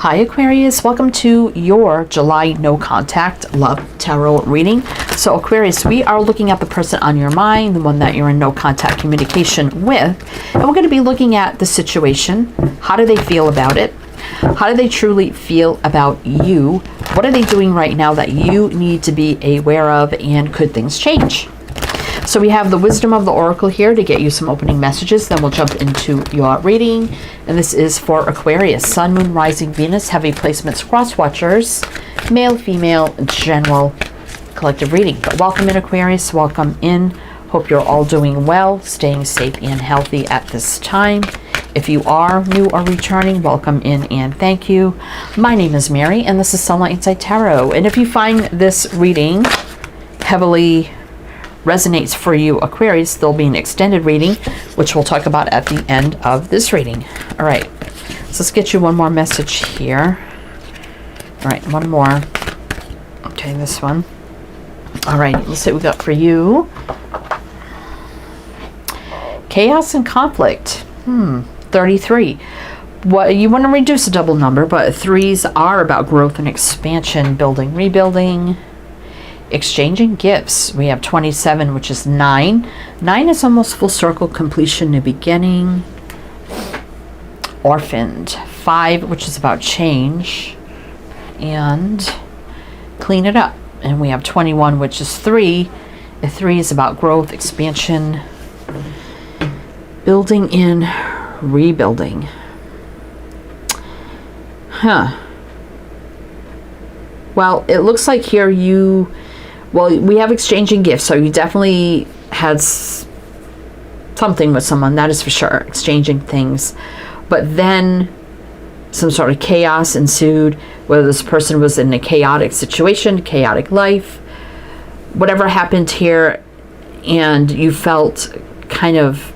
Hi Aquarius, welcome to your July no contact love tarot reading. So Aquarius, we are looking at the person on your mind, the one that you're in no contact communication with, and we're going to be looking at the situation. How do they feel about it? How do they truly feel about you? What are they doing right now that you need to be aware of, and could things change? So we have the wisdom of the oracle here to get you some opening messages. Then we'll jump into your reading. And this is for Aquarius, Sun, Moon, Rising, Venus, heavy placements, cross watchers, male, female, general, collective reading. But welcome in Aquarius, welcome in. Hope you're all doing well, staying safe and healthy at this time. If you are new or returning, welcome in and thank you. My name is Mary and this is Sunlight Inside Tarot. And if you find this reading heavily resonates for you, Aquarius, there'll be an extended reading, which we'll talk about at the end of this reading. All right, so let's get you one more message here. All right, one more. Okay, this one. All right, let's see what we got for you. Chaos and conflict. 33. What you want to reduce a double number, but threes are about growth and expansion, building, rebuilding. Exchanging gifts. We have 27, which is 9. 9 is almost full circle, completion, new beginning. Orphaned. 5, which is about change and clean it up. And we have 21, which is 3. The 3 is about growth, expansion, building in, rebuilding. Well, it looks like here we have exchanging gifts, so you definitely had something with someone, that is for sure, exchanging things. But then some sort of chaos ensued, whether this person was in a chaotic situation, chaotic life, whatever happened here, and you felt kind of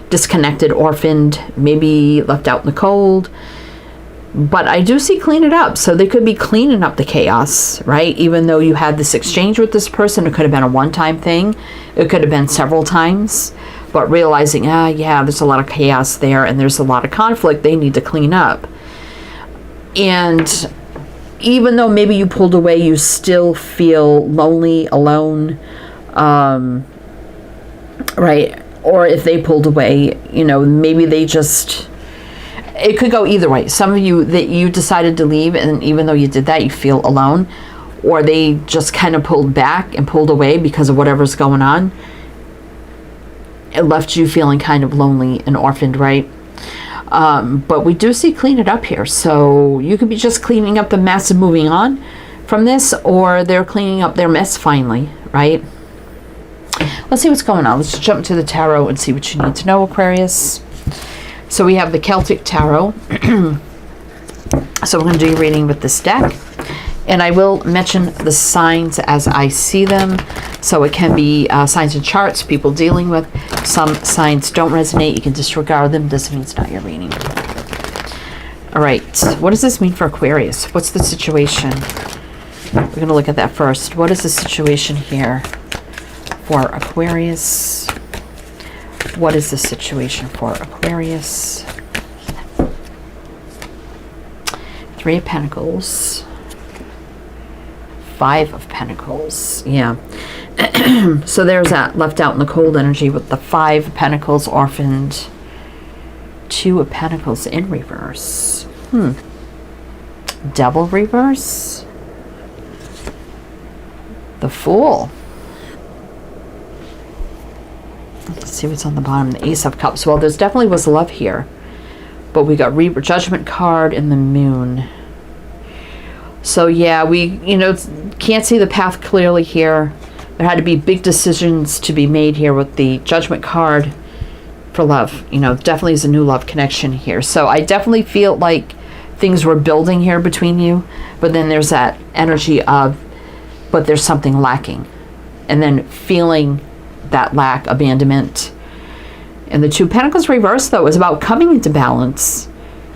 disconnected, orphaned, maybe left out in the cold. But I do see clean it up. So they could be cleaning up the chaos, right? Even though you had this exchange with this person, it could have been a one-time thing. It could have been several times. But realizing, yeah, there's a lot of chaos there and there's a lot of conflict they need to clean up. And even though maybe you pulled away, you still feel lonely, alone, right? Or if they pulled away, maybe they just... It could go either way. Some of you that you decided to leave, and even though you did that, you feel alone, or they just kind of pulled back and pulled away because of whatever's going on. It left you feeling kind of lonely and orphaned, right? But we do see clean it up here. So you could be just cleaning up the mess and moving on from this, or they're cleaning up their mess finally, right? Let's see what's going on. Let's jump to the tarot and see what you need to know, Aquarius. So we have the Celtic Tarot. So we're going to do your reading with this deck. And I will mention the signs as I see them. So it can be signs and charts, people dealing with. Some signs don't resonate. You can disregard them. Doesn't mean it's not your reading. All right. What does this mean for Aquarius? What's the situation? We're going to look at that first. What is the situation here for Aquarius? What is the situation for Aquarius? 3 of Pentacles. 5 of Pentacles. Yeah. So there's that left out in the cold energy with the 5 of Pentacles, orphaned. 2 of Pentacles in reverse. Devil reverse. The Fool. Let's see what's on the bottom. The Ace of Cups. Well, there's definitely was love here. But we got Judgment card and the Moon. So yeah, we, can't see the path clearly here. There had to be big decisions to be made here with the Judgment card for love. Definitely is a new love connection here. So I definitely feel like things were building here between you. But then there's that energy of, but there's something lacking. And then feeling that lack, abandonment. And the 2 Pentacles reverse, though, is about coming into balance,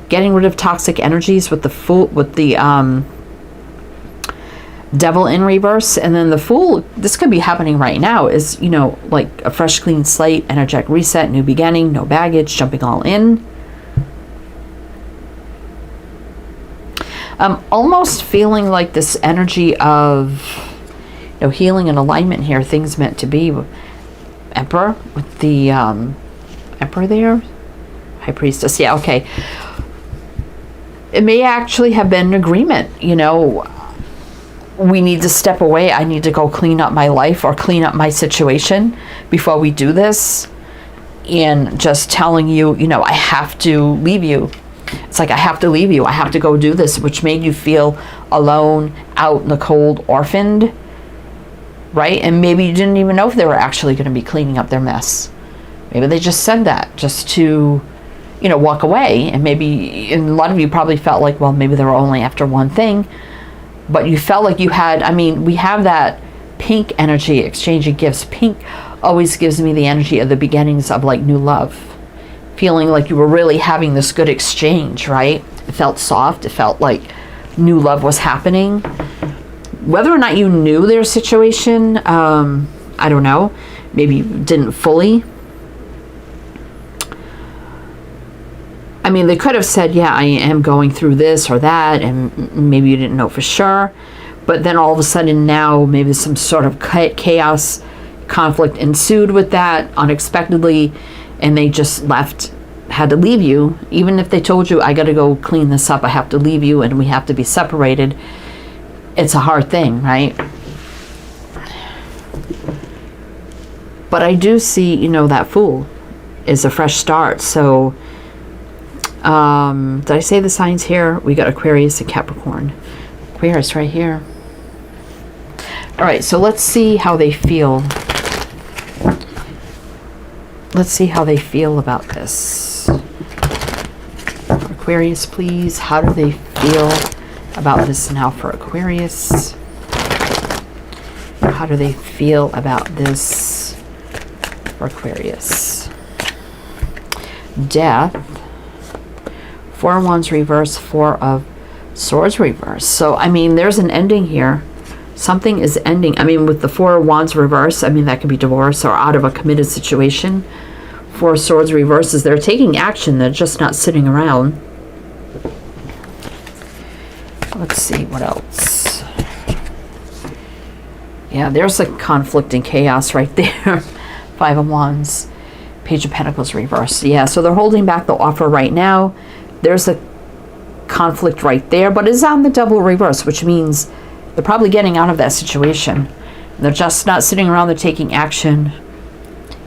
getting rid of toxic energies with the Fool, with the Devil in reverse. And then the Fool, this could be happening right now, is like a fresh clean slate, energetic reset, new beginning, no baggage, jumping all in. I'm almost feeling like this energy of, you know, healing and alignment here, things meant to be. Emperor with the Emperor there, High Priestess. Yeah, okay. It may actually have been an agreement, you know, we need to step away. I need to go clean up my life or clean up my situation before we do this. And just telling you, you know, I have to leave you. It's like, I have to leave you. I have to go do this, which made you feel alone, out in the cold, orphaned, right? And maybe you didn't even know if they were actually going to be cleaning up their mess. Maybe they just said that just to, you know, walk away. And maybe, and a lot of you probably felt like, well, maybe they were only after one thing. But you felt like you had, I mean, we have that pink energy, exchanging gifts. Pink always gives me the energy of the beginnings of like new love. Feeling like you were really having this good exchange, right? It felt soft. It felt like new love was happening. Whether or not you knew their situation, I don't know. Maybe you didn't fully. I mean, they could have said, yeah, I am going through this or that, and maybe you didn't know for sure. But then all of a sudden now, maybe some sort of chaos, conflict ensued with that unexpectedly, and they just left, had to leave you. Even if they told you, I got to go clean this up, I have to leave you, and we have to be separated. It's a hard thing, right? But I do see, you know, that Fool is a fresh start. So, did I say the signs here? We got Aquarius and Capricorn. Aquarius right here. All right, so let's see how they feel. Let's see how they feel about this. Aquarius, please. How do they feel about this now for Aquarius? How do they feel about this for Aquarius? Death. Four of Wands reverse, Four of Swords reverse. So, I mean, there's an ending here. Something is ending. I mean, with the Four of Wands reverse, I mean, that could be divorce or out of a committed situation. Four of Swords reverses, they're taking action. They're just not sitting around. Let's see, what else? Yeah, there's a conflict and chaos right there. Five of Wands, Page of Pentacles reverse. Yeah, so they're holding back the offer right now. There's a conflict right there, but it's on the double reverse, which means they're probably getting out of that situation. They're just not sitting around, they're taking action.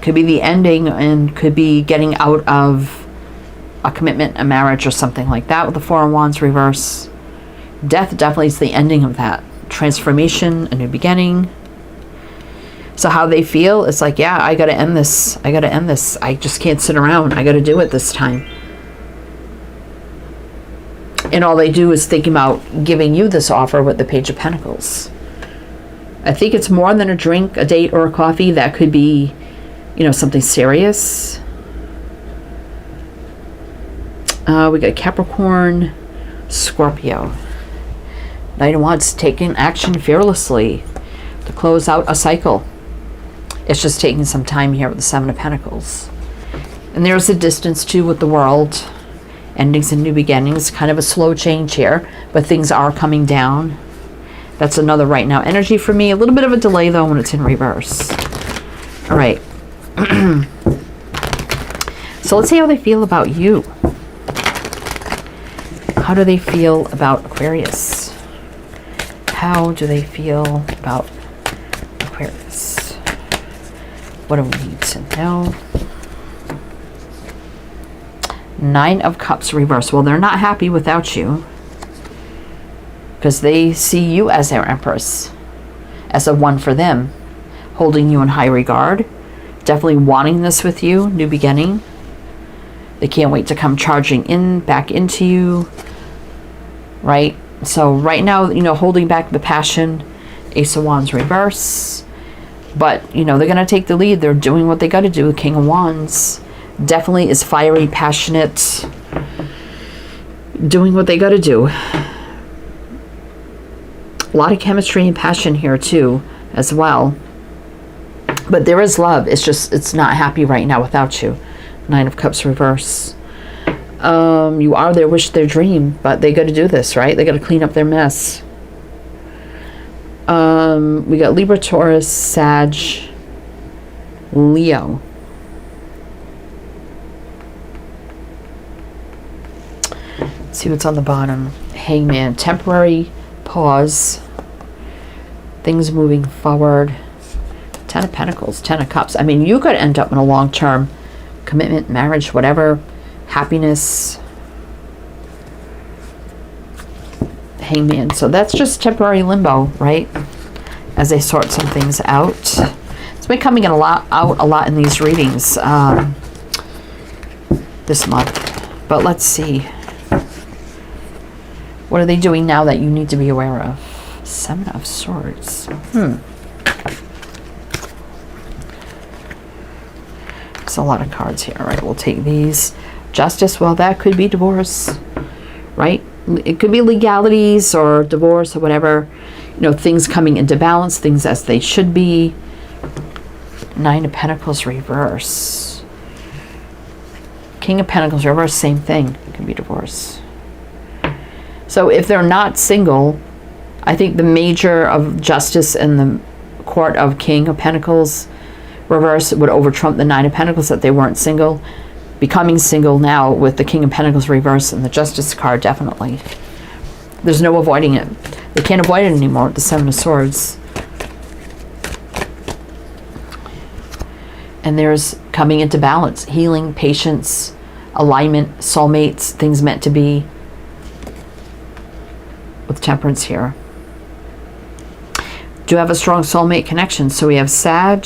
Could be the ending and could be getting out of a commitment, a marriage, or something like that with the Four of Wands reverse. Death definitely is the ending of that. Transformation, a new beginning. So how they feel, it's like, yeah, I gotta end this. I gotta end this. I just can't sit around. I gotta do it this time. And all they do is think about giving you this offer with the Page of Pentacles. I think it's more than a drink, a date, or a coffee. That could be, you know, something serious. We got Capricorn, Scorpio. Knight of Wands taking action fearlessly to close out a cycle. It's just taking some time here with the Seven of Pentacles. And there's a distance too with the World. Endings and new beginnings. Kind of a slow change here, but things are coming down. That's another right now energy for me. A little bit of a delay though when it's in reverse. All right. So let's see how they feel about you. How do they feel about Aquarius? How do they feel about Aquarius? What do we need to know? Nine of Cups reverse. Well, they're not happy without you because they see you as their Empress, as a one for them, holding you in high regard, definitely wanting this with you, new beginning. They can't wait to come charging in, back into you, right? So right now, you know, holding back the passion, Ace of Wands reverse, but, you know, they're going to take the lead. They're doing what they got to do. King of Wands definitely is fiery, passionate, doing what they got to do. A lot of chemistry and passion here too, as well. But there is love. It's just, it's not happy right now without you. Nine of Cups reverse. You are their wish, their dream, but they got to do this, right? They got to clean up their mess. We got Libra, Taurus, Sag, Leo. Let's see what's on the bottom. Hangman, temporary pause. Things moving forward. Ten of Pentacles, Ten of Cups. I mean, you could end up in a long-term commitment, marriage, whatever. Happiness. Hangman. So that's just temporary limbo, right? As they sort some things out. It's been coming in out a lot in these readings this month. But let's see. What are they doing now that you need to be aware of? Seven of Swords. There's a lot of cards here. All right, we'll take these. Justice, well, that could be divorce, right? It could be legalities or divorce or whatever. You know, things coming into balance, things as they should be. Nine of Pentacles reverse. King of Pentacles reverse, same thing. It can be divorce. So if they're not single, I think the Major of Justice and the Court of King of Pentacles reverse would over-trump the Nine of Pentacles, that they weren't single. Becoming single now with the King of Pentacles reverse and the Justice card, definitely. There's no avoiding it. They can't avoid it anymore with the Seven of Swords. And there's coming into balance, healing, patience, alignment, soulmates, things meant to be. With Temperance here. Do have a strong soulmate connection. So we have Sag,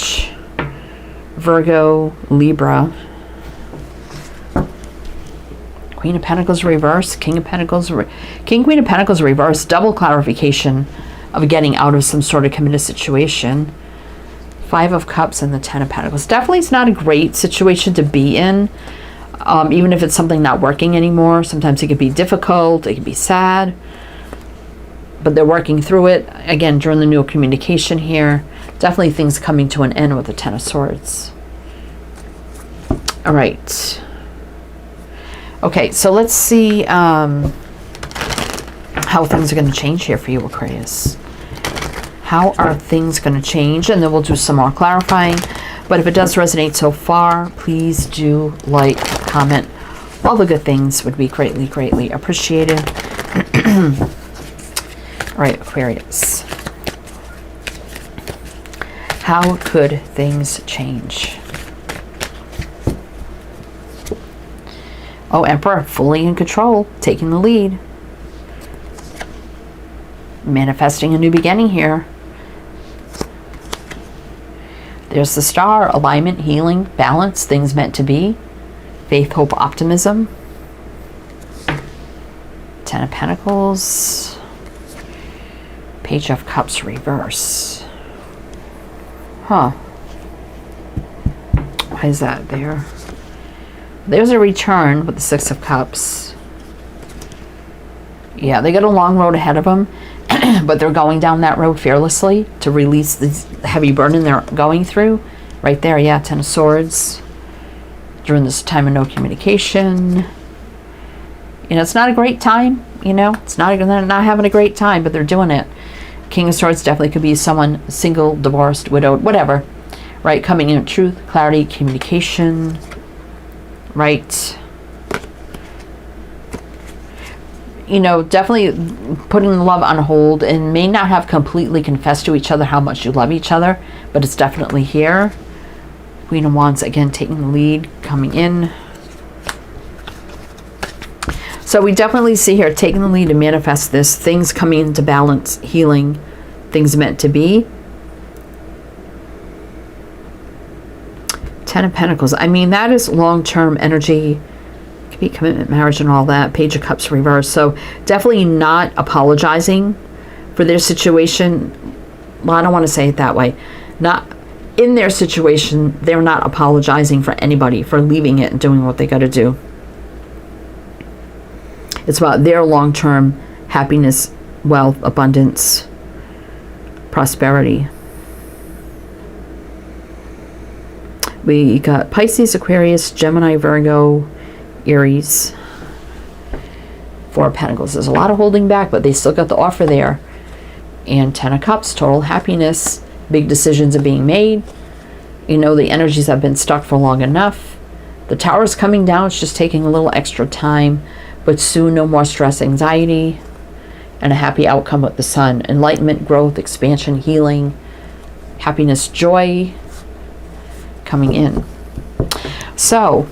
Virgo, Libra. Queen of Pentacles reverse, King of Pentacles, Queen of Pentacles reverse, double clarification of getting out of some sort of committed situation. Five of Cups and the Ten of Pentacles. Definitely it's not a great situation to be in, even if it's something not working anymore. Sometimes it could be difficult, it could be sad, but they're working through it. Again, during the new communication here, definitely things coming to an end with the Ten of Swords. All right. Okay, so let's see how things are going to change here for you, Aquarius. How are things going to change? And then we'll do some more clarifying. But if it does resonate so far, please do like, comment. All the good things would be greatly, greatly appreciated. All right, Aquarius. How could things change? Oh, Emperor, fully in control, taking the lead. Manifesting a new beginning here. There's the Star, alignment, healing, balance, things meant to be. Faith, hope, optimism. Ten of Pentacles. Page of Cups reverse. Huh. Why is that there? There's a return with the Six of Cups. Yeah, they got a long road ahead of them, but they're going down that road fearlessly to release this heavy burden they're going through. Right there, yeah, Ten of Swords. During this time of no communication. You know, it's not a great time, you know. It's not, they're not having a great time, but they're doing it. King of Swords definitely could be someone single, divorced, widowed, whatever. Right, coming in truth, clarity, communication. Right. You know, definitely putting love on hold, and may not have completely confessed to each other how much you love each other, but it's definitely here. Queen of Wands, again, taking the lead, coming in. So we definitely see here, taking the lead to manifest this, things coming into balance, healing, things meant to be. Ten of Pentacles. I mean, that is long-term energy. It could be commitment, marriage, and all that. Page of Cups reverse. So definitely not apologizing for their situation. Well, I don't want to say it that way. Not in their situation. They're not apologizing for anybody for leaving it and doing what they got to do. It's about their long-term happiness, wealth, abundance, prosperity. We got Pisces, Aquarius, Gemini, Virgo, Aries. Four of Pentacles. There's a lot of holding back, but they still got the offer there. And Ten of Cups, total happiness. Big decisions are being made. You know, the energies have been stuck for long enough. The Tower's coming down. It's just taking a little extra time. But soon, no more stress, anxiety. And a happy outcome with the Sun. Enlightenment, growth, expansion, healing. Happiness, joy coming in. So,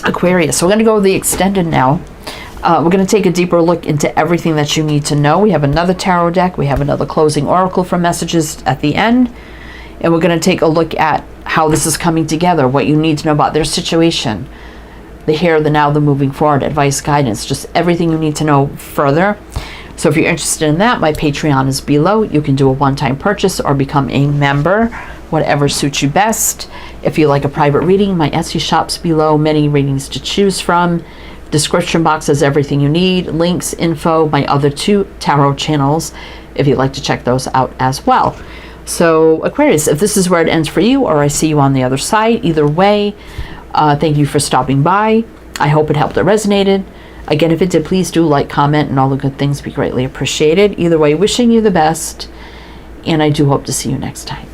Aquarius. So we're going to go with the extended now. We're going to take a deeper look into everything that you need to know. We have another tarot deck. We have another closing oracle for messages at the end. And we're going to take a look at how this is coming together, what you need to know about their situation, the here, the now, the moving forward, advice, guidance, just everything you need to know further. So if you're interested in that, my Patreon is below. You can do a one-time purchase or become a member, whatever suits you best. If you like a private reading, my Etsy shop's below. Many readings to choose from. Description box has everything you need. Links, info, my other 2 tarot channels, if you'd like to check those out as well. So Aquarius, if this is where it ends for you, or I see you on the other side, either way, thank you for stopping by. I hope it helped, it resonated. Again, if it did, please do like, comment, and all the good things be greatly appreciated. Either way, wishing you the best, and I do hope to see you next time.